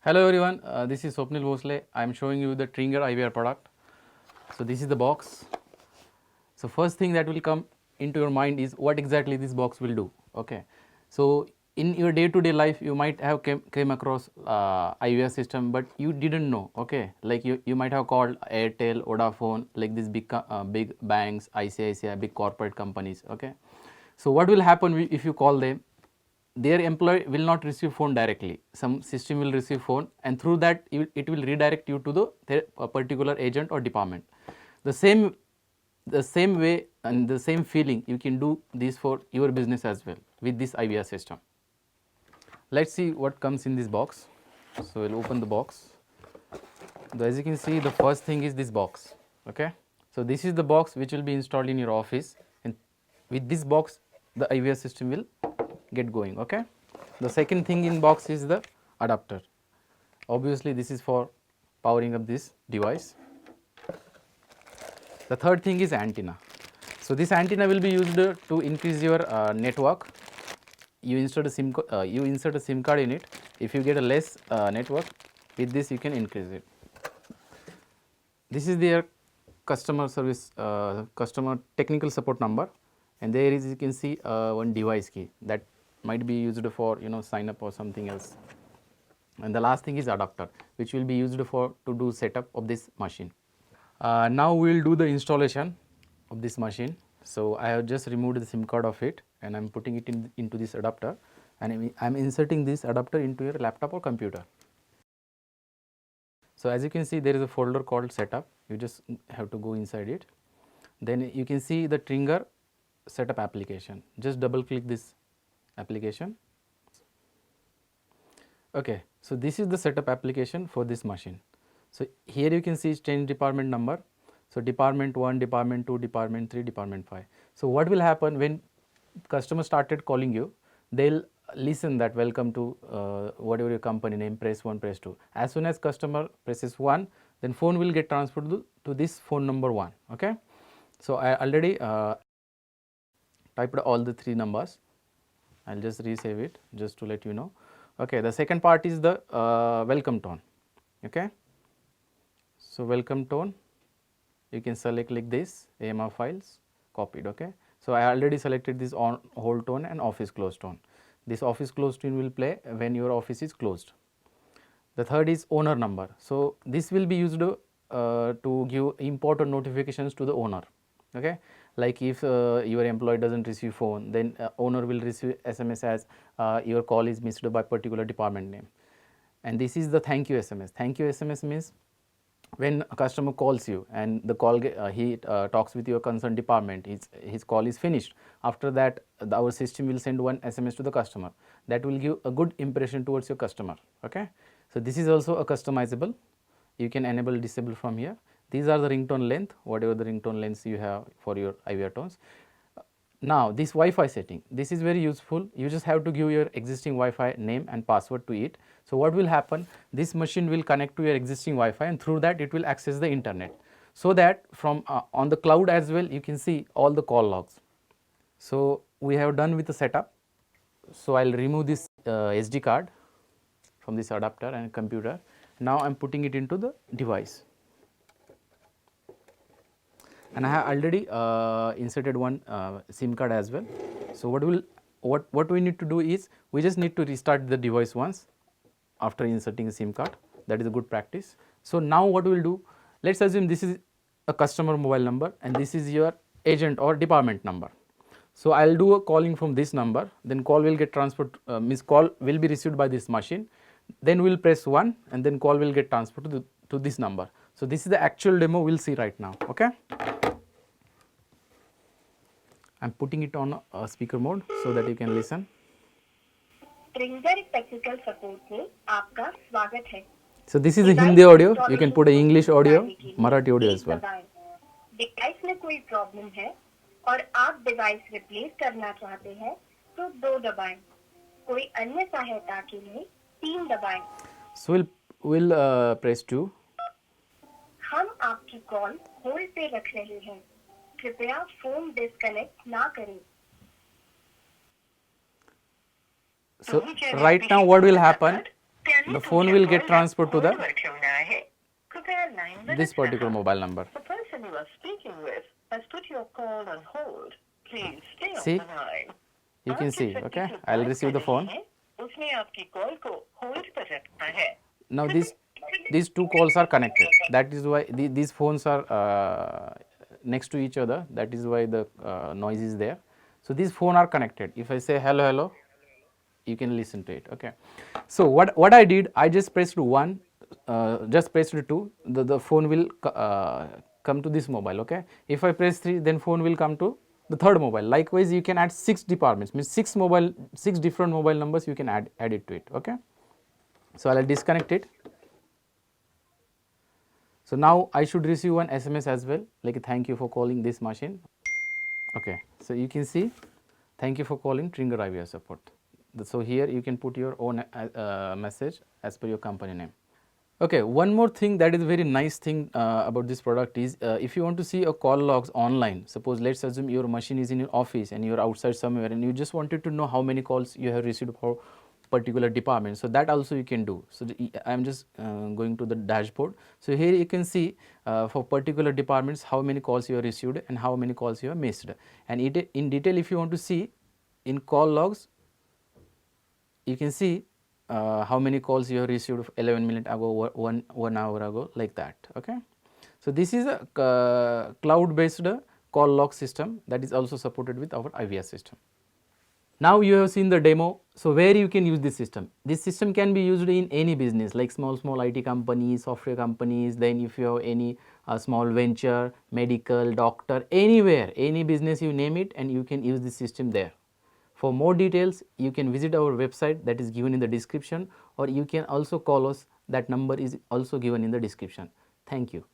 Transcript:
Hello everyone, this is Swapnil Bhosle. I am showing you the Tringer IVR product. So this is the box. So first thing that will come into your mind is what exactly this box will do. Okay. So in your day-to-day life, you might have came across IVR system, but you didn't know. Okay, like you might have called Airtel, Vodafone, like these big banks, ICICI, big corporate companies. Okay. So what will happen if you call them? Their employee will not receive phone directly. Some system will receive phone, and through that it will redirect you to the particular agent or department. The same way and the same feeling you can do this for your business as well with this IVR system. Let's see what comes in this box. So we'll open the box. As you can see, the first thing is this box. Okay, so this is the box which will be installed in your office, and with this box the IVR system will get going. Okay, the second thing in box is the adapter. Obviously this is for powering up this device. The third thing is antenna. So this antenna will be used to increase your network. You insert a SIM card in it. If you get a less network, with this you can increase it. This is their customer service, customer technical support number, and there is, you can see, one device key that might be used for sign up or something else. And the last thing is adapter, which will be used for to do setup of this machine. Now we will do the installation of this machine. So I have just removed the SIM card of it, and I am putting it into this adapter, and I am inserting this adapter into your laptop or computer. So as you can see, there is a folder called setup. You just have to go inside it. Then you can see the Tringer setup application. Just double click this application. Okay, so this is the setup application for this machine. So here you can see change department number. So department 1, department 2, department 3, department 5. So what will happen when customer started calling you, they'll listen that welcome to whatever your company name, press 1, press 2. As soon as customer presses 1, then phone will get transferred to this phone number 1. Okay, so I already typed all the 3 numbers. I'll just resave it just to let you know. Okay, the second part is the welcome tone. Okay, so welcome tone, you can select like this, AMR files, copied. Okay, so I already selected this on hold tone and office close tone. This office close tone will play when your office is closed. The third is owner number. So this will be used to give important notifications to the owner. Okay, like if your employee doesn't receive phone, then owner will receive SMS as your call is missed by particular department name. And this is the thank you SMS. Thank you SMS means when a customer calls you and the call he talks with your concerned department, his call is finished. After that, our system will send one SMS to the customer that will give a good impression towards your customer. Okay, so this is also a customizable. You can enable, disable from here. These are the ringtone length, whatever the ringtone lengths you have for your IVR tones. Now this Wi-Fi setting, this is very useful. You just have to give your existing Wi-Fi name and password to it. So what will happen, this machine will connect to your existing Wi-Fi, and through that it will access the internet, so that from on the cloud as well you can see all the call logs. So we have done with the setup. So I'll remove this SD card from this adapter and computer. Now I'm putting it into the device, and I have already inserted one SIM card as well. So what we need to do is we just need to restart the device once after inserting a SIM card. That is a good practice. So now what we will do, let's assume this is a customer mobile number and this is your agent or department number. So I'll do a calling from this number, then call will get transferred, means call will be received by this machine, then we'll press 1 and then call will get transferred to this number. So this is the actual demo we'll see right now. Okay, I'm putting it on a speaker mode so that you can listen. ट्रिंगर technical support में आपका स्वागत है. So this is a Hindi audio. You can put a English audio, Marathi audio as well. Device में कोई problem है और आप डिवाइस रिप्लेस करना चाहते हैं तो 2 दबाएं. कोई अन्य सहायता के लिए 3 दबाएं. So we'll press 2. हम आपकी कॉल होल्ड पे रख रहे हैं. कृपया फोन डिस्कनेक्ट ना करें. So right now what will happen, the phone will get transferred to the कृपया लाइन पर this particular mobile number. The person you are speaking with has put your call on hold. Please stay on See? the line. You can आप see, जिस व्यक्ति okay? से I'll बात receive कर the phone. रहे हैं, उसने आपकी कॉल को होल्ड पर रखा है. Now these two calls are connected. That is why these phones are next to each other. That is why the noise is there. So these phones are connected. If I say hello, hello, you can listen to it. Okay. So what I did, I just pressed one, just pressed two. The phone will come to this mobile. Okay. If I press three, then phone will come to the third mobile. Likewise, you can add 6 departments. Means 6 different mobile numbers you can add it to it. Okay. So I'll disconnect it. So now I should receive one SMS as well, like thank you for calling this machine. Okay, so you can see thank you for calling Tringer IVR support. So here you can put your own message as per your company name. Okay, one more thing that is very nice thing about this product is if you want to see a call logs online, suppose let's assume your machine is in your office and you're outside somewhere and you just wanted to know how many calls you have received for particular department, so that also you can do. So I am just going to the dashboard. So here you can see for particular departments how many calls you have received and how many calls you have missed, and in detail if you want to see in call logs, you can see how many calls you have received 11 minutes ago, 1 hour ago, like that. Okay, so this is a cloud based call log system that is also supported with our IVR system. Now you have seen the demo, so where you can use this system. This system can be used in any business like small IT companies, software companies, then if you have any small venture, medical, doctor, anywhere, any business you name it, and you can use this system there. For more details, you can visit our website that is given in the description, or you can also call us. That number is also given in the description. Thank you.